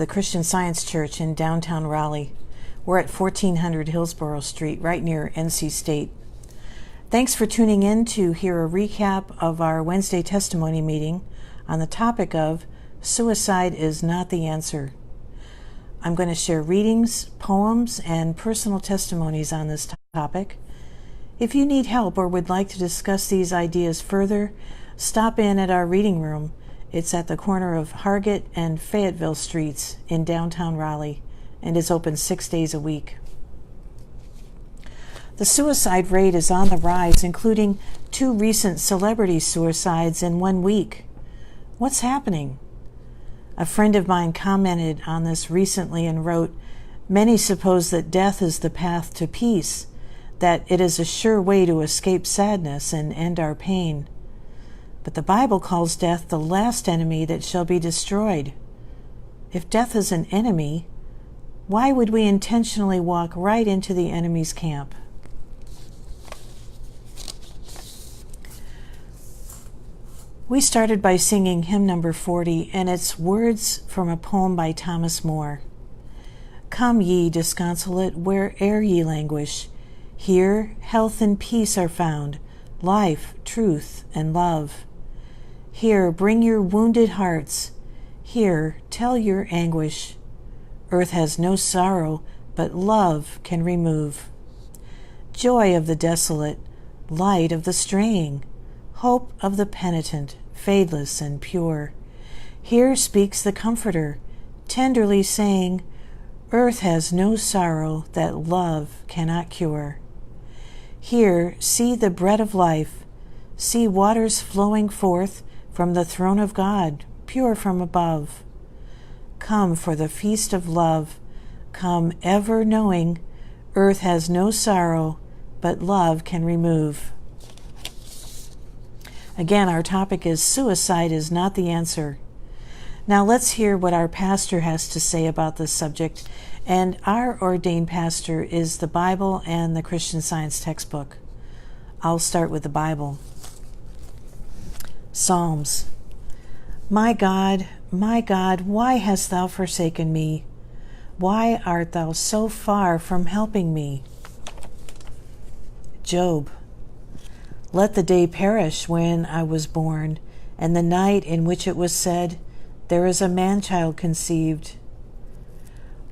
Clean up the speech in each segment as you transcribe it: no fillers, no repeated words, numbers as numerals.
the Christian Science Church in downtown Raleigh. We're at 1400 Hillsborough Street, right near NC State. Thanks for tuning in to hear a recap of our Wednesday testimony meeting on the topic of Suicide is Not the Answer. I'm going to share readings, poems, and personal testimonies on this topic. If you need help or would like to discuss these ideas further, stop in at our reading room. It's at the corner of Hargett and Fayetteville Streets in downtown Raleigh and is open 6 days a week. The suicide rate is on the rise, including 2 recent celebrity suicides in 1 week. What's happening? A friend of mine commented on this recently and wrote, "Many suppose that death is the path to peace, that it is a sure way to escape sadness and end our pain. But the Bible calls death the last enemy that shall be destroyed. If death is an enemy, why would we intentionally walk right into the enemy's camp?" We started by singing hymn number 40, and it's words from a poem by Thomas Moore. "Come ye disconsolate, where'er ye languish, here health and peace are found, life, truth, and love. Here bring your wounded hearts, here tell your anguish. Earth has no sorrow, but love can remove. Joy of the desolate, light of the straying, hope of the penitent, fadeless and pure. Here speaks the Comforter, tenderly saying, Earth has no sorrow that love cannot cure. Here see the bread of life, see waters flowing forth from the throne of God, pure from above. Come for the feast of love, come ever knowing earth has no sorrow, but love can remove." Again, our topic is Suicide is Not the Answer. Now let's hear what our pastor has to say about this subject, and our ordained pastor is the Bible and the Christian Science textbook. I'll start with the Bible. Psalms. My God, why hast thou forsaken me? Why art thou so far from helping me? Job. Let the day perish when I was born, and the night in which it was said, There is a man-child conceived.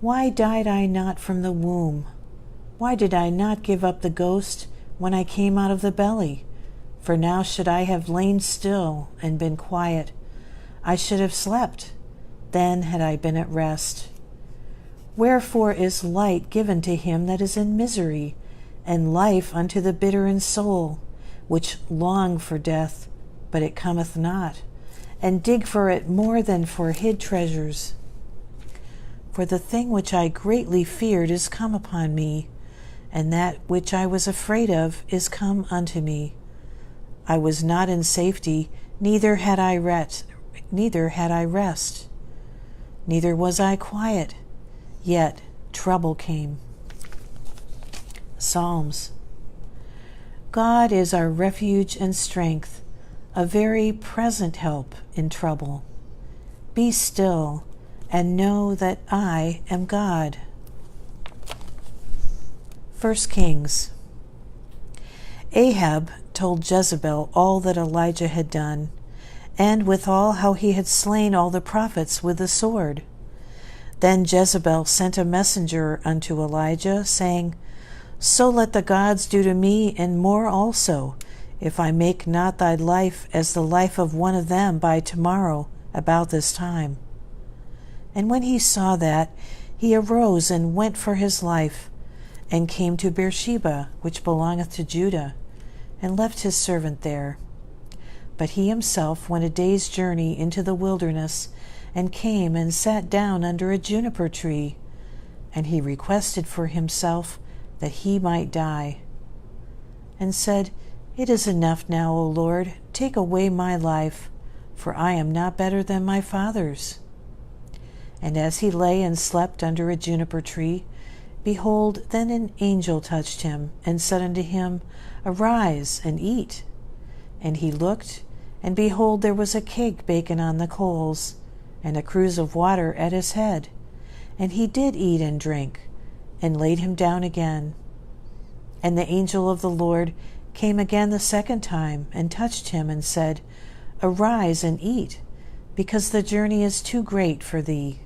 Why died I not from the womb? Why did I not give up the ghost when I came out of the belly? For now should I have lain still and been quiet. I should have slept, then had I been at rest. Wherefore is light given to him that is in misery, and life unto the bitter in soul, which long for death, but it cometh not, and dig for it more than for hid treasures. For the thing which I greatly feared is come upon me, and that which I was afraid of is come unto me. I was not in safety, neither had I rest, neither was I quiet, yet trouble came. Psalms. God is our refuge and strength, a very present help in trouble. Be still and know that I am God. 1 Kings. Ahab told Jezebel all that Elijah had done, and withal how he had slain all the prophets with the sword. Then Jezebel sent a messenger unto Elijah, saying, So let the gods do to me, and more also, if I make not thy life as the life of one of them by tomorrow about this time. And when he saw that, he arose and went for his life, and came to Beersheba, which belongeth to Judah, and left his servant there. But he himself went a day's journey into the wilderness, and came and sat down under a juniper tree, and he requested for himself that he might die, and said, It is enough now, O Lord, take away my life, for I am not better than my fathers. And as he lay and slept under a juniper tree, behold, then an angel touched him, and said unto him, Arise and eat. And he looked, and behold, there was a cake baken on the coals, and a cruse of water at his head, And he did eat and drink, and laid him down again. And the angel of the Lord came again the second time, and touched him, and said, Arise and eat, because the journey is too great for thee.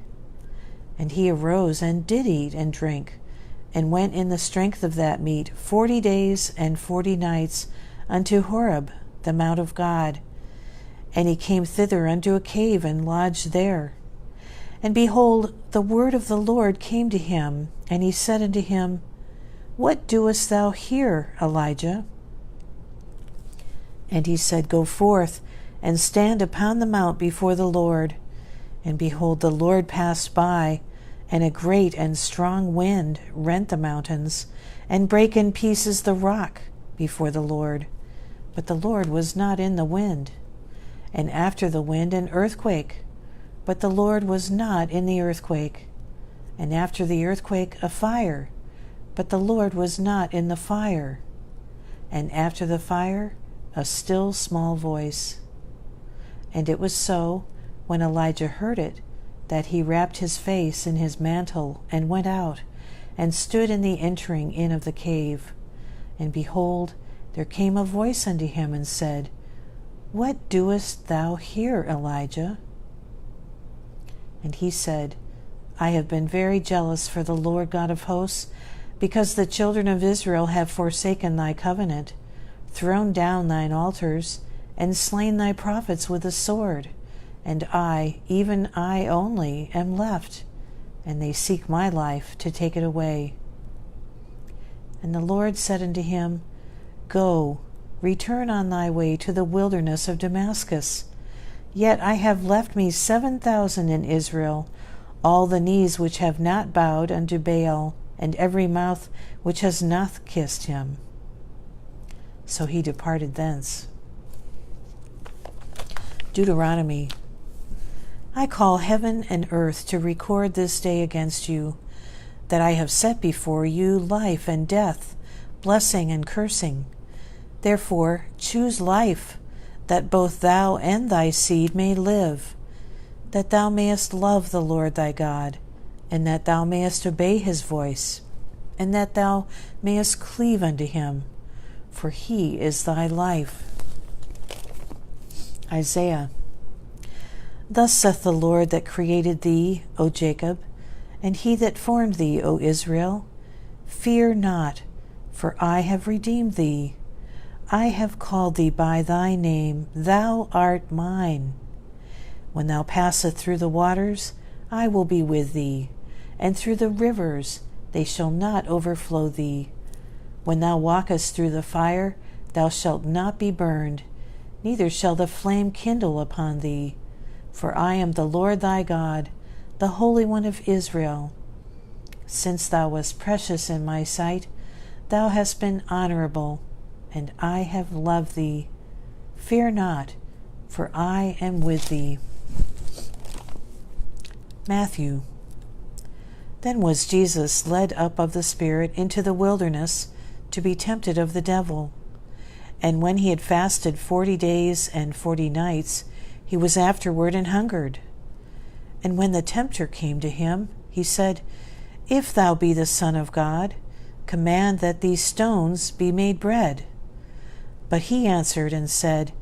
And he arose and did eat and drink, and went in the strength of that meat 40 days and 40 nights unto Horeb, the mount of God. And he came thither unto a cave, and lodged there. And behold, the word of the Lord came to him, and he said unto him, What doest thou here, Elijah? And he said, Go forth, and stand upon the mount before the Lord. And behold, the Lord passed by, and a great and strong wind rent the mountains, and brake in pieces the rock before the Lord. But the Lord was not in the wind. And after the wind an earthquake, but the Lord was not in the earthquake. And after the earthquake a fire, but the Lord was not in the fire. And after the fire a still small voice. And it was so, when Elijah heard it, that he wrapped his face in his mantle, and went out, and stood in the entering in of the cave. And behold, there came a voice unto him, and said, What doest thou here, Elijah? And he said, I have been very jealous for the Lord God of hosts, because the children of Israel have forsaken thy covenant, thrown down thine altars, and slain thy prophets with the sword. And I, even I only, am left, and they seek my life to take it away. And the Lord said unto him, Go, return on thy way to the wilderness of Damascus. Yet I have left me 7,000 in Israel, all the knees which have not bowed unto Baal, and every mouth which has not kissed him. So he departed thence. Deuteronomy. I call heaven and earth to record this day against you, that I have set before you life and death, blessing and cursing. Therefore choose life, that both thou and thy seed may live, that thou mayest love the Lord thy God, and that thou mayest obey his voice, and that thou mayest cleave unto him, for he is thy life. Isaiah. Thus saith the Lord that created thee, O Jacob, and he that formed thee, O Israel, Fear not, for I have redeemed thee. I have called thee by thy name, thou art mine. When thou passest through the waters, I will be with thee, and through the rivers, they shall not overflow thee. When thou walkest through the fire, thou shalt not be burned, neither shall the flame kindle upon thee. For I am the Lord thy God, the Holy One of Israel. Since thou wast precious in my sight, thou hast been honorable, and I have loved thee. Fear not, for I am with thee. Matthew. Then was Jesus led up of the Spirit into the wilderness to be tempted of the devil. And when he had fasted 40 days and 40 nights, he was afterward and hungered. And when the tempter came to him, he said, If thou be the Son of God, command that these stones be made bread. But he answered and said,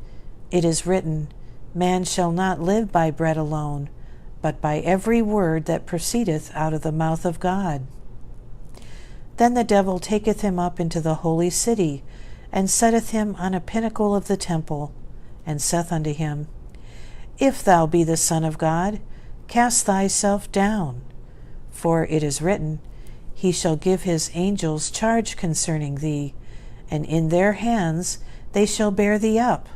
It is written, Man shall not live by bread alone, but by every word that proceedeth out of the mouth of God. Then the devil taketh him up into the holy city, and setteth him on a pinnacle of the temple, and saith unto him, If thou be the Son of God, cast thyself down. For it is written, He shall give his angels charge concerning thee, and in their hands they shall bear thee up,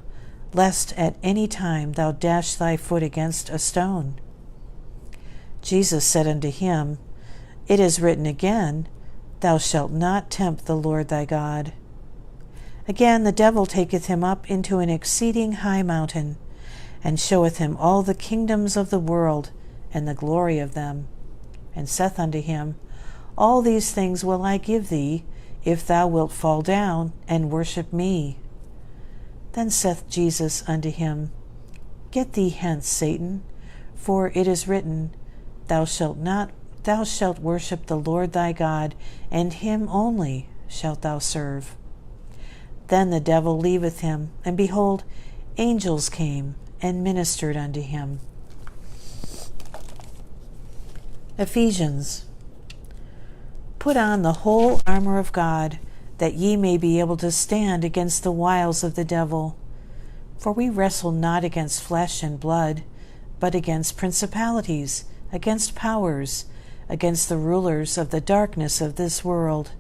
lest at any time thou dash thy foot against a stone. Jesus said unto him, It is written again, Thou shalt not tempt the Lord thy God. Again the devil taketh him up into an exceeding high mountain, and showeth him all the kingdoms of the world, and the glory of them, and saith unto him, All these things will I give thee, if thou wilt fall down and worship me. Then saith Jesus unto him, Get thee hence, Satan, for it is written, Thou shalt thou shalt worship the Lord thy God, and him only shalt thou serve. Then the devil leaveth him, and behold, angels came and ministered unto him. Ephesians. Put on the whole armor of God, that ye may be able to stand against the wiles of the devil. For we wrestle not against flesh and blood, but against principalities, against powers, against the rulers of the darkness of this world,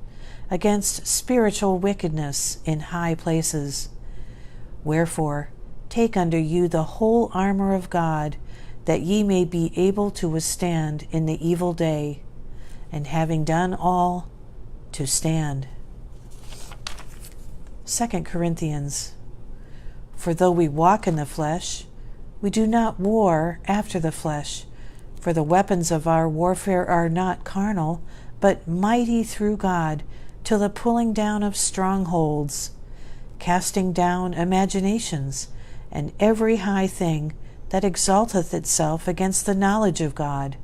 against spiritual wickedness in high places. Wherefore, take unto you the whole armor of God, that ye may be able to withstand in the evil day, and having done all, to stand. 2 Corinthians. For though we walk in the flesh, we do not war after the flesh. For the weapons of our warfare are not carnal, but mighty through God, to the pulling down of strongholds, casting down imaginations, and every high thing that exalteth itself against the knowledge of God,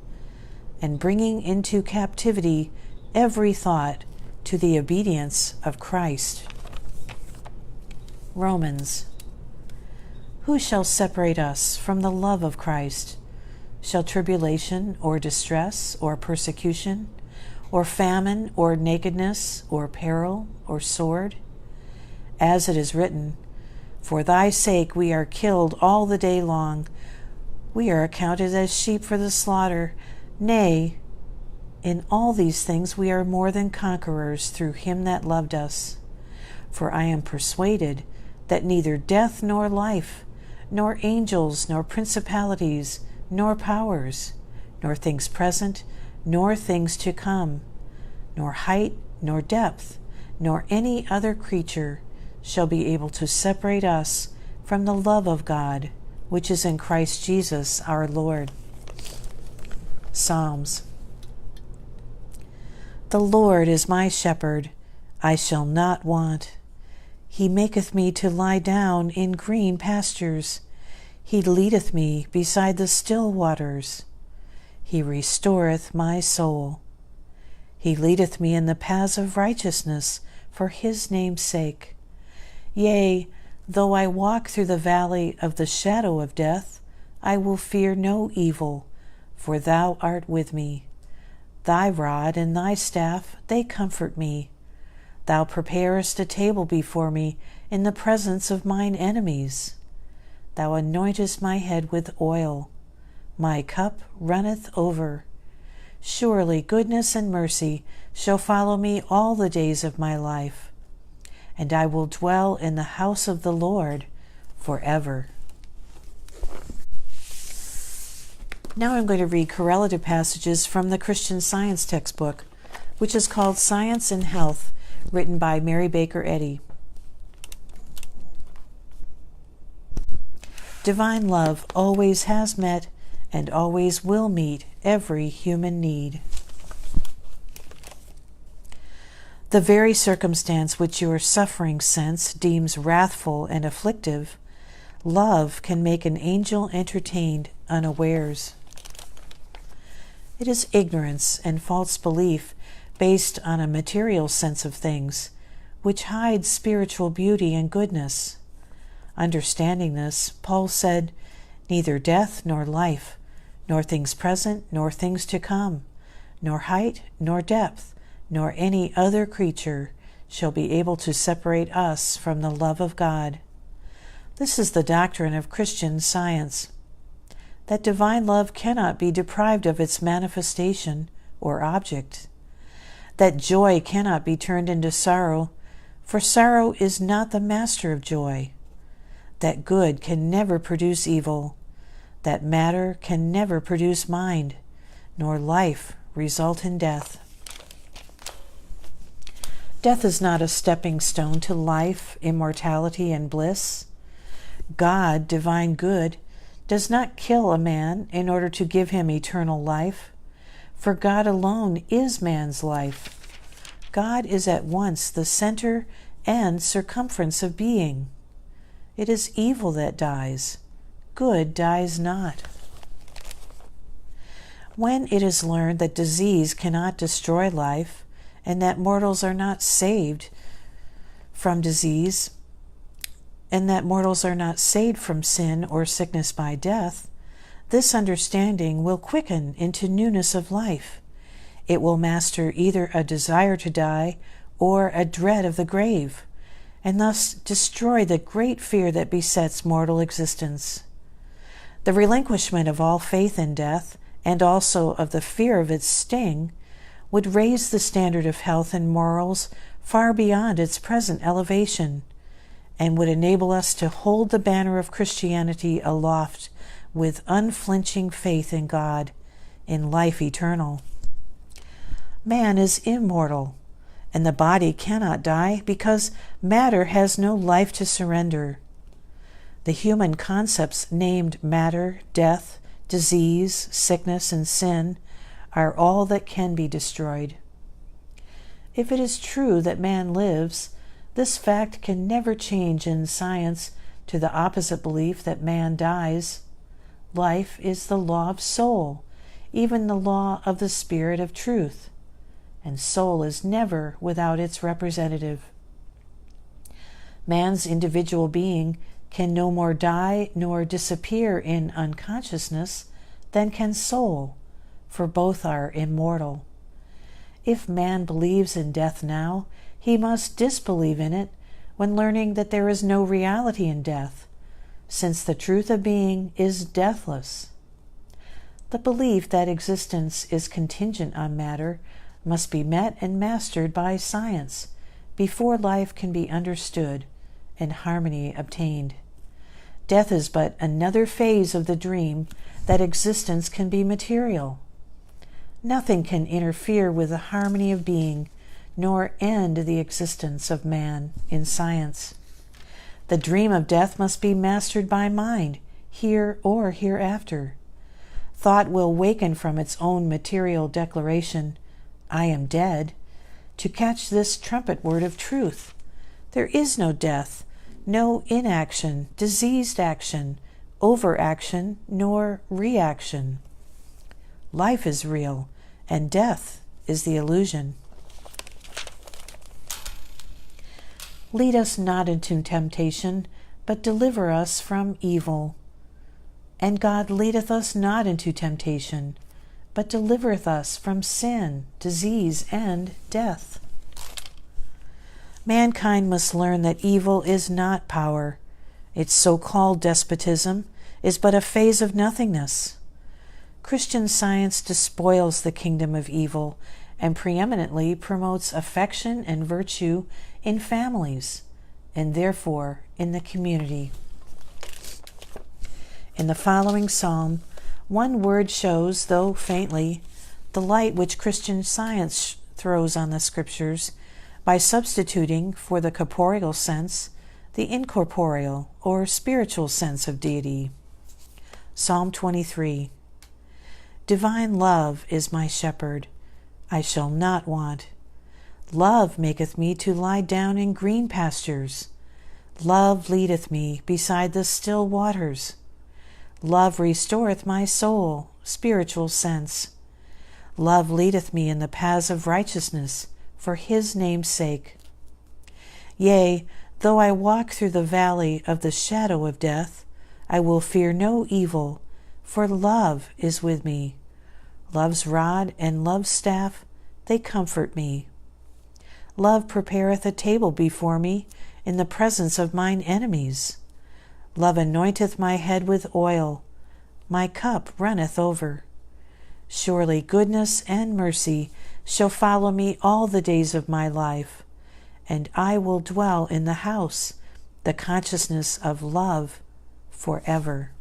and bringing into captivity every thought to the obedience of Christ. Romans. Who shall separate us from the love of Christ? Shall tribulation, or distress, or persecution, or famine, or nakedness, or peril, or sword? As it is written, For thy sake we are killed all the day long. We are accounted as sheep for the slaughter. Nay, in all these things we are more than conquerors through him that loved us. For I am persuaded that neither death nor life, nor angels, nor principalities, nor powers, nor things present, nor things to come, nor height, nor depth, nor any other creature shall be able to separate us from the love of God, which is in Christ Jesus our Lord. Psalms. The Lord is my shepherd, I shall not want. He maketh me to lie down in green pastures. He leadeth me beside the still waters. He restoreth my soul. He leadeth me in the paths of righteousness for his name's sake. Yea, though I walk through the valley of the shadow of death, I will fear no evil, for thou art with me. Thy rod and thy staff, they comfort me. Thou preparest a table before me in the presence of mine enemies. Thou anointest my head with oil. My cup runneth over. Surely goodness and mercy shall follow me all the days of my life, and I will dwell in the house of the Lord forever. Now I'm going to read correlative passages from the Christian Science textbook, which is called Science and Health, written by Mary Baker Eddy. Divine love always has met and always will meet every human need. The very circumstance which your suffering sense deems wrathful and afflictive, love can make an angel entertained unawares. It is ignorance and false belief based on a material sense of things, which hides spiritual beauty and goodness. Understanding this, Paul said, Neither death nor life, nor things present nor things to come, nor height nor depth, nor any other creature shall be able to separate us from the love of God. This is the doctrine of Christian Science, that divine love cannot be deprived of its manifestation or object, that joy cannot be turned into sorrow, for sorrow is not the master of joy, that good can never produce evil, that matter can never produce mind, nor life result in death. Death is not a stepping stone to life, immortality, and bliss. God, divine good, does not kill a man in order to give him eternal life, for God alone is man's life. God is at once the center and circumference of being. It is evil that dies. Good dies not. When it is learned that disease cannot destroy life, and that mortals are not saved from disease, and that mortals are not saved from sin or sickness by death, this understanding will quicken into newness of life. It will master either a desire to die or a dread of the grave, and thus destroy the great fear that besets mortal existence. The relinquishment of all faith in death, and also of the fear of its sting, would raise the standard of health and morals far beyond its present elevation, and would enable us to hold the banner of Christianity aloft with unflinching faith in God, in life eternal. Man is immortal, and the body cannot die because matter has no life to surrender. The human concepts named matter, death, disease, sickness, and sin are all that can be destroyed. If it is true that man lives, this fact can never change in science to the opposite belief that man dies. Life is the law of soul, even the law of the spirit of truth, and soul is never without its representative. Man's individual being can no more die nor disappear in unconsciousness than can soul, for both are immortal. If man believes in death now, he must disbelieve in it when learning that there is no reality in death, since the truth of being is deathless. The belief that existence is contingent on matter must be met and mastered by science before life can be understood and harmony obtained. Death is but another phase of the dream that existence can be material. Nothing can interfere with the harmony of being, nor end the existence of man in science. The dream of death must be mastered by mind, here or hereafter. Thought will waken from its own material declaration, I am dead, to catch this trumpet word of truth. There is no death, no inaction, diseased action, overaction, nor reaction. Life is real, and death is the illusion. Lead us not into temptation, but deliver us from evil. And God leadeth us not into temptation, but delivereth us from sin, disease, and death. Mankind must learn that evil is not power. Its so-called despotism is but a phase of nothingness. Christian Science despoils the kingdom of evil and preeminently promotes affection and virtue in families, and therefore in the community. In the following psalm, one word shows, though faintly, the light which Christian Science throws on the Scriptures by substituting for the corporeal sense the incorporeal or spiritual sense of deity. Psalm 23. Divine love is my shepherd, I shall not want. Love maketh me to lie down in green pastures. Love leadeth me beside the still waters. Love restoreth my soul, spiritual sense. Love leadeth me in the paths of righteousness for his name's sake. Yea, though I walk through the valley of the shadow of death, I will fear no evil, for love is with me. Love's rod and love's staff, they comfort me. Love prepareth a table before me in the presence of mine enemies. Love anointeth my head with oil, my cup runneth over. Surely goodness and mercy shall follow me all the days of my life, and I will dwell in the house, the consciousness of love forever.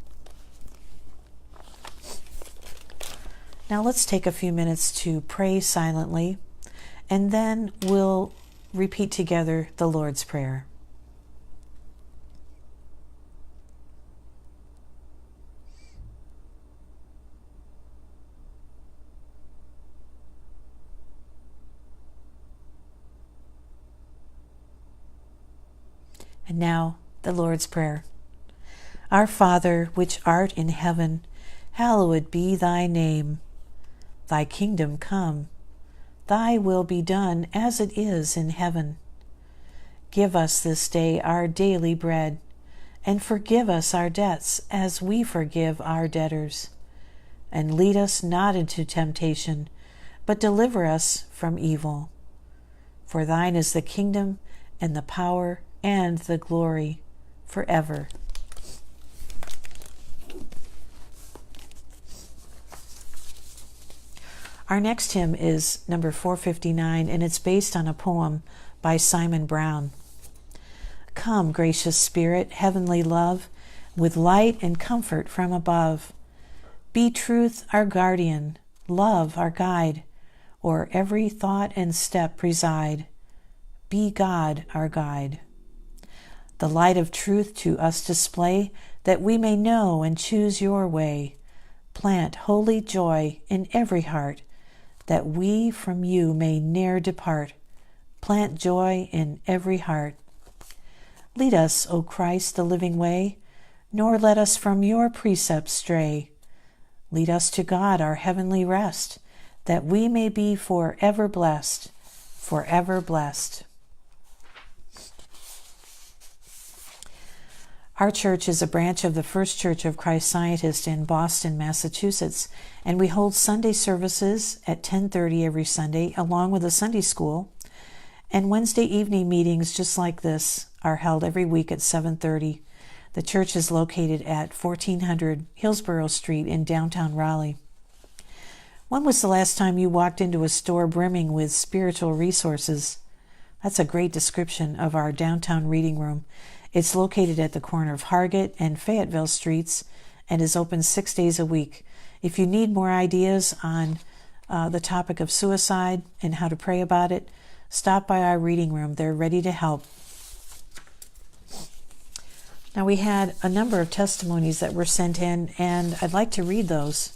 Now let's take a few minutes to pray silently, and then we'll repeat together the Lord's Prayer. And now the Lord's Prayer. Our Father, which art in heaven, hallowed be thy name. Thy kingdom come. Thy will be done as it is in heaven. Give us this day our daily bread, and forgive us our debts as we forgive our debtors. And lead us not into temptation, but deliver us from evil. For thine is the kingdom, and the power, and the glory, forever. Our next hymn is number 459, and it's based on a poem by Simon Brown. Come, gracious Spirit, heavenly love, with light and comfort from above. Be truth our guardian, love our guide, o'er every thought and step preside. Be God our guide. The light of truth to us display, that we may know and choose your way. Plant holy joy in every heart, that we from you may ne'er depart. Plant joy in every heart. Lead us, O Christ, the living way, nor let us from your precepts stray. Lead us to God, our heavenly rest, that we may be forever blessed, forever blessed. Our church is a branch of the First Church of Christ Scientist in Boston, Massachusetts, and we hold Sunday services at 10:30 every Sunday, along with a Sunday school, and Wednesday evening meetings just like this are held every week at 7:30. The church is located at 1400 Hillsborough Street in downtown Raleigh. When was the last time you walked into a store brimming with spiritual resources? That's a great description of our downtown reading room. It's located at the corner of Hargett and Fayetteville Streets and is open 6 days a week. If you need more ideas on the topic of suicide and how to pray about it, stop by our reading room. They're ready to help. Now, we had a number of testimonies that were sent in, and I'd like to read those.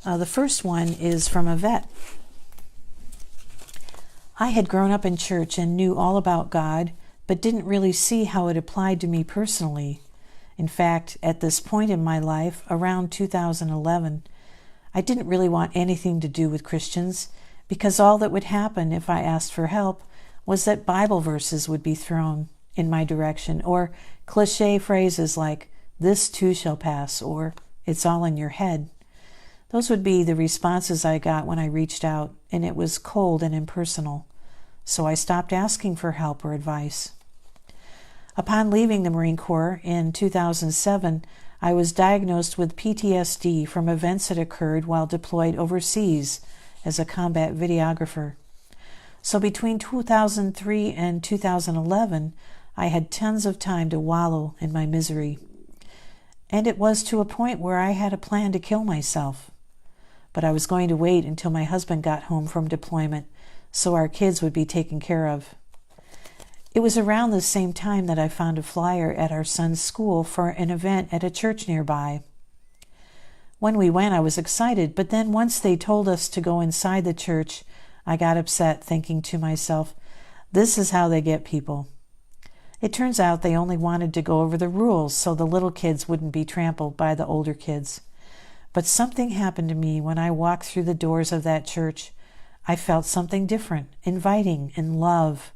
The first one is from a vet. I had grown up in church and knew all about God, but didn't really see how it applied to me personally. In fact, at this point in my life, around 2011, I didn't really want anything to do with Christians, because all that would happen if I asked for help was that Bible verses would be thrown in my direction, or cliche phrases like, "This too shall pass," or "It's all in your head." Those would be the responses I got when I reached out, and it was cold and impersonal. So I stopped asking for help or advice. Upon leaving the Marine Corps in 2007, I was diagnosed with PTSD from events that occurred while deployed overseas as a combat videographer. So between 2003 and 2011, I had tons of time to wallow in my misery. And it was to a point where I had a plan to kill myself. But I was going to wait until my husband got home from deployment so our kids would be taken care of. It was around the same time that I found a flyer at our son's school for an event at a church nearby. When we went, I was excited, but then once they told us to go inside the church, I got upset, thinking to myself, this is how they get people. It turns out they only wanted to go over the rules so the little kids wouldn't be trampled by the older kids. But something happened to me when I walked through the doors of that church. I felt something different, inviting, and love.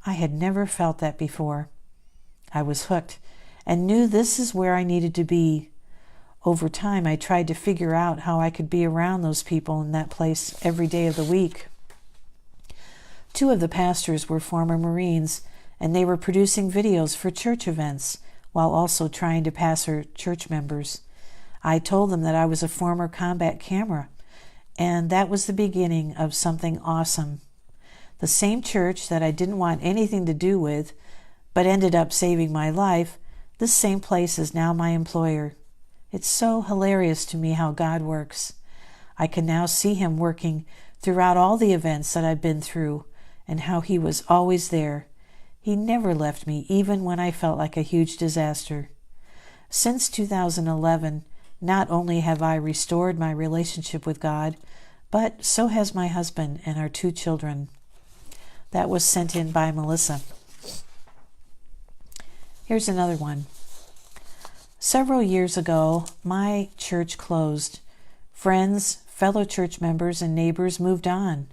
I had never felt that before. I was hooked and knew this is where I needed to be. Over time, I tried to figure out how I could be around those people in that place every day of the week. 2 of the pastors were former Marines, and they were producing videos for church events while also trying to pastor church members. I told them that I was a former combat camera, and that was the beginning of something awesome. The same church that I didn't want anything to do with, but ended up saving my life, this same place is now my employer. It's so hilarious to me how God works. I can now see Him working throughout all the events that I've been through, and how He was always there. He never left me, even when I felt like a huge disaster. Since 2011, not only have I restored my relationship with God, but so has my husband and our 2 children. That was sent in by Melissa. Here's another one. Several years ago, my church closed. Friends, fellow church members and neighbors moved on.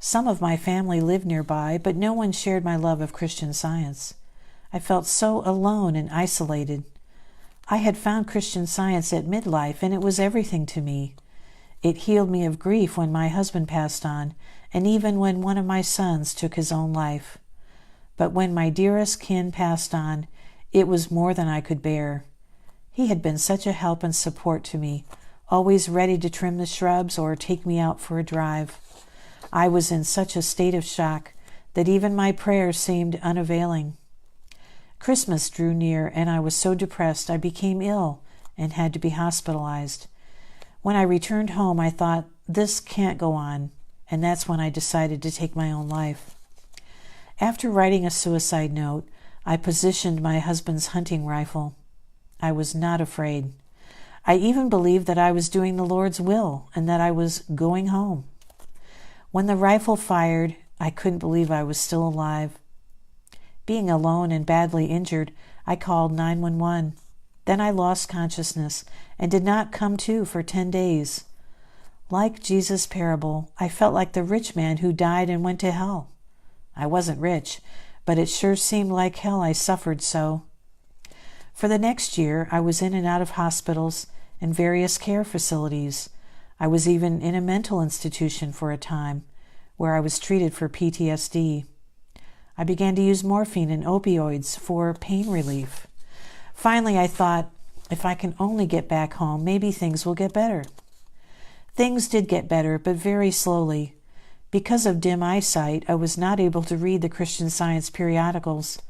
Some of my family lived nearby, but no one shared my love of Christian Science. I felt so alone and isolated. I had found Christian Science at midlife, and it was everything to me. It healed me of grief when my husband passed on, and even when one of my sons took his own life. But when my dearest kin passed on, it was more than I could bear. He had been such a help and support to me, always ready to trim the shrubs or take me out for a drive. I was in such a state of shock that even my prayers seemed unavailing. Christmas drew near, and I was so depressed I became ill and had to be hospitalized. When I returned home, I thought, this can't go on, and that's when I decided to take my own life. After writing a suicide note, I positioned my husband's hunting rifle. I was not afraid. I even believed that I was doing the Lord's will and that I was going home. When the rifle fired, I couldn't believe I was still alive. Being alone and badly injured, I called 911. Then I lost consciousness and did not come to for 10 days. Like Jesus' parable, I felt like the rich man who died and went to hell. I wasn't rich, but it sure seemed like hell. I suffered so. For the next year, I was in and out of hospitals and various care facilities. I was even in a mental institution for a time, where I was treated for PTSD. I began to use morphine and opioids for pain relief. Finally, I thought, if I can only get back home, maybe things will get better. Things did get better, but very slowly. Because of dim eyesight, I was not able to read the Christian Science periodicals.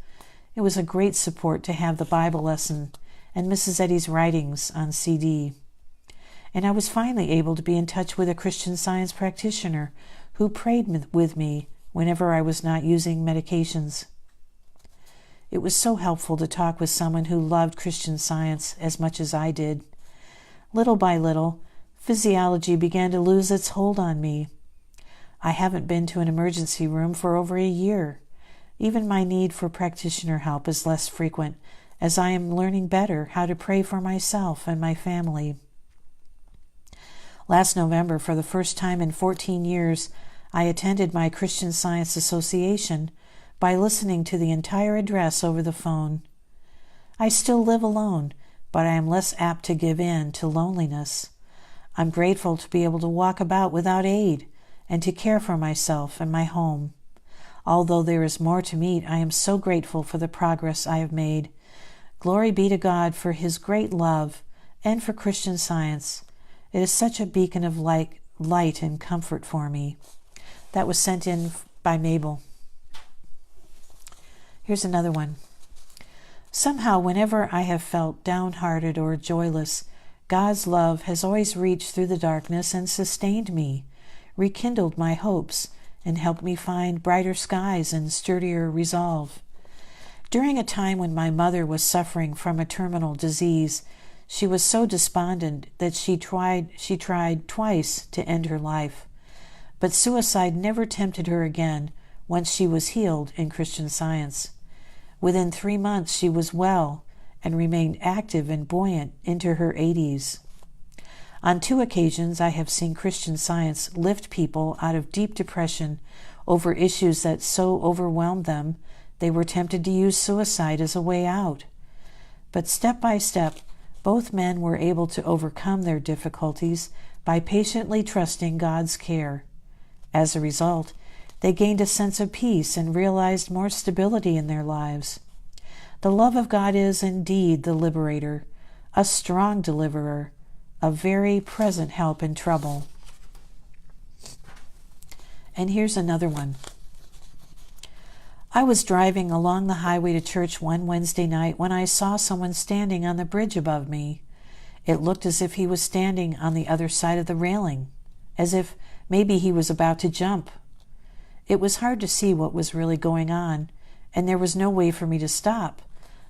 It was a great support to have the Bible lesson and Mrs. Eddy's writings on CD. And I was finally able to be in touch with a Christian Science practitioner who prayed with me whenever I was not using medications. It was so helpful to talk with someone who loved Christian Science as much as I did. Little by little, physiology began to lose its hold on me. I haven't been to an emergency room for over a year. Even my need for practitioner help is less frequent, as I am learning better how to pray for myself and my family. Last November, for the first time in 14 years, I attended my Christian Science Association by listening to the entire address over the phone. I still live alone, but I am less apt to give in to loneliness. I'm grateful to be able to walk about without aid and to care for myself and my home. Although there is more to meet, I am so grateful for the progress I have made. Glory be to God for His great love and for Christian Science. It is such a beacon of light and comfort for me. That was sent in by Mabel. Here's another one. Somehow, whenever I have felt downhearted or joyless, God's love has always reached through the darkness and sustained me, rekindled my hopes, and helped me find brighter skies and sturdier resolve. During a time when my mother was suffering from a terminal disease, she was so despondent that she tried twice to end her life. But suicide never tempted her again once she was healed in Christian Science. Within 3 months she was well and remained active and buoyant into her 80s. On 2 occasions I have seen Christian Science lift people out of deep depression over issues that so overwhelmed them they were tempted to use suicide as a way out. But step by step, both men were able to overcome their difficulties by patiently trusting God's care. As a result, they gained a sense of peace and realized more stability in their lives. The love of God is indeed the liberator, a strong deliverer, a very present help in trouble. And here's another one. I was driving along the highway to church one Wednesday night when I saw someone standing on the bridge above me. It looked as if he was standing on the other side of the railing, as if maybe he was about to jump. It was hard to see what was really going on, and there was no way for me to stop,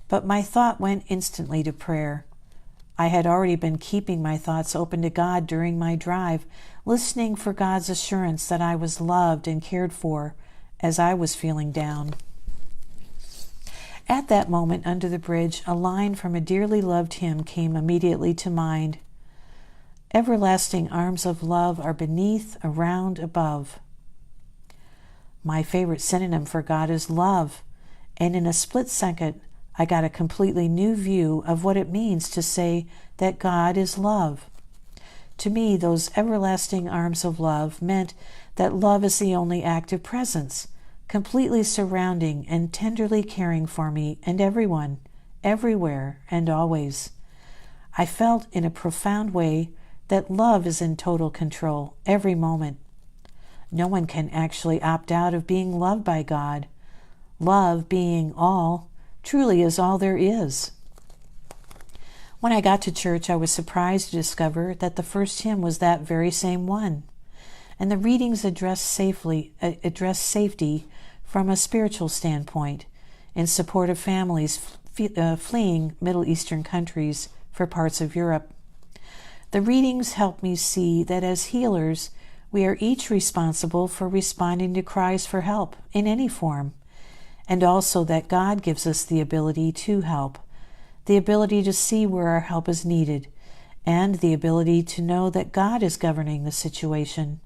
but my thought went instantly to prayer. I had already been keeping my thoughts open to God during my drive, listening for God's assurance that I was loved and cared for as I was feeling down. At that moment under the bridge, a line from a dearly loved hymn came immediately to mind. Everlasting arms of love are beneath, around, above. My favorite synonym for God is love, and in a split second, I got a completely new view of what it means to say that God is love. To me, those everlasting arms of love meant that love is the only active presence, completely surrounding and tenderly caring for me and everyone, everywhere and always. I felt in a profound way that love is in total control every moment. No one can actually opt out of being loved by God. Love, being all, truly is all there is. When I got to church, I was surprised to discover that the first hymn was that very same one, and the readings address safety from a spiritual standpoint in support of families fleeing Middle Eastern countries for parts of Europe. The readings help me see that as healers, we are each responsible for responding to cries for help in any form, and also that God gives us the ability to help, the ability to see where our help is needed, and the ability to know that God is governing the situation.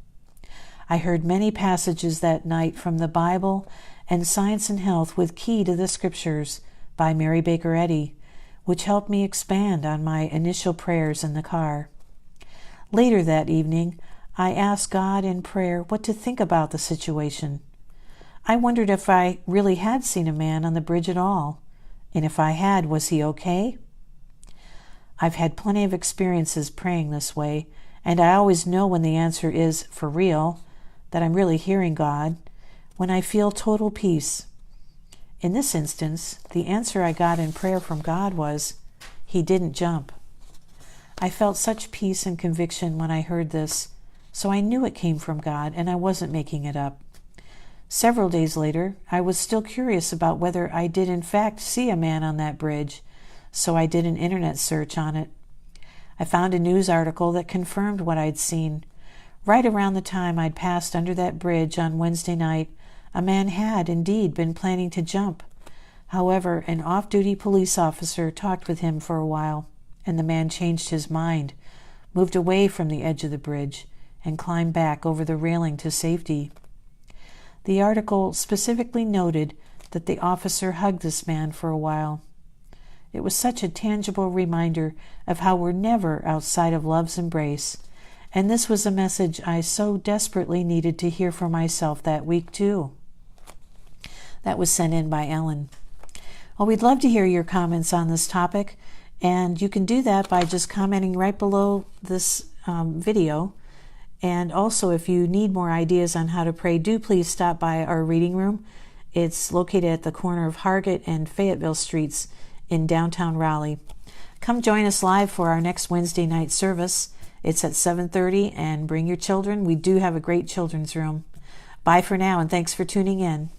I heard many passages that night from the Bible and Science and Health with Key to the Scriptures by Mary Baker Eddy, which helped me expand on my initial prayers in the car. Later that evening, I asked God in prayer what to think about the situation. I wondered if I really had seen a man on the bridge at all, and if I had, was he okay? I've had plenty of experiences praying this way, and I always know when the answer is for real, that I'm really hearing God, when I feel total peace. In this instance, the answer I got in prayer from God was, He didn't jump. I felt such peace and conviction when I heard this, so I knew it came from God and I wasn't making it up. Several days later, I was still curious about whether I did in fact see a man on that bridge, so I did an internet search on it. I found a news article that confirmed what I'd seen. Right around the time I'd passed under that bridge on Wednesday night, a man had indeed been planning to jump. However, an off-duty police officer talked with him for a while, and the man changed his mind, moved away from the edge of the bridge, and climbed back over the railing to safety. The article specifically noted that the officer hugged this man for a while. It was such a tangible reminder of how we're never outside of love's embrace, and this was a message I so desperately needed to hear for myself that week too. That was sent in by Ellen. Well, we'd love to hear your comments on this topic, and you can do that by just commenting right below this video. And also, if you need more ideas on how to pray, do please stop by our reading room. It's located at the corner of Hargett and Fayetteville Streets in downtown Raleigh. Come join us live for our next Wednesday night service. It's at 7:30, and bring your children. We do have a great children's room. Bye for now, and thanks for tuning in.